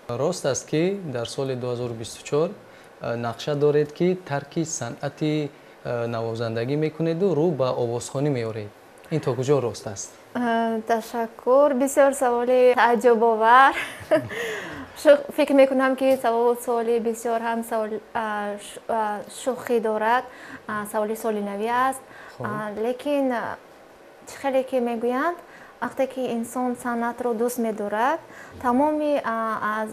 راست است که در سال 2024 نقشه دارید که ترک صنعت نوازندگی میکنید و رو به آوازخوانی میارید. این تا کجا راست است؟ تشکر. بسیار سوال تعجب آور. فکر میکنم که سوال بسیار هم سوال شوخی دارد. سوال نوی است. لیکن خیلی که میگویند وقتی که انسان صنعت رو دوست می‌دارد، تمامی از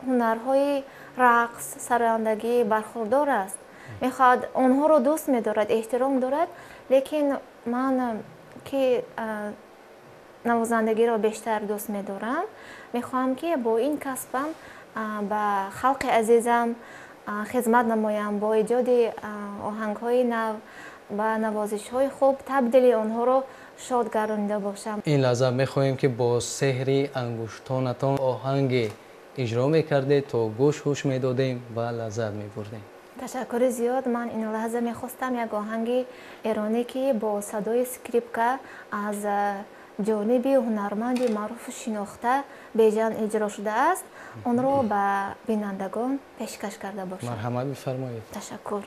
هنرهای رقص، سرندگی برخوردار است. میخواد اونها رو دوست می‌دارد، احترام دارد. لیکن من که نوازندگی رو بیشتر دوست می‌دارم، میخوام که با این کسبم به خلق عزیزم خدمت نمایم، با ایجاد آهنگ‌های نو و نوازش‌های خوب تبدیل آنها رو شاد گردانیده باشم. این لحظه میخواهیم که با سحر انگشتانتان آهنگ اجرا میکردید تا گوش هوش میدادیم و لذت میبردیم. تشکر زیاد. من این لحظه میخواستم یک آهنگ ایرانی که با صدای اسکریپکا از جانب هنرمند معروف شناخته بیژن اجرا شده است، آن را به بینندگان پیشکش کرده باشم. مرحمت بفرمایید. تشکر.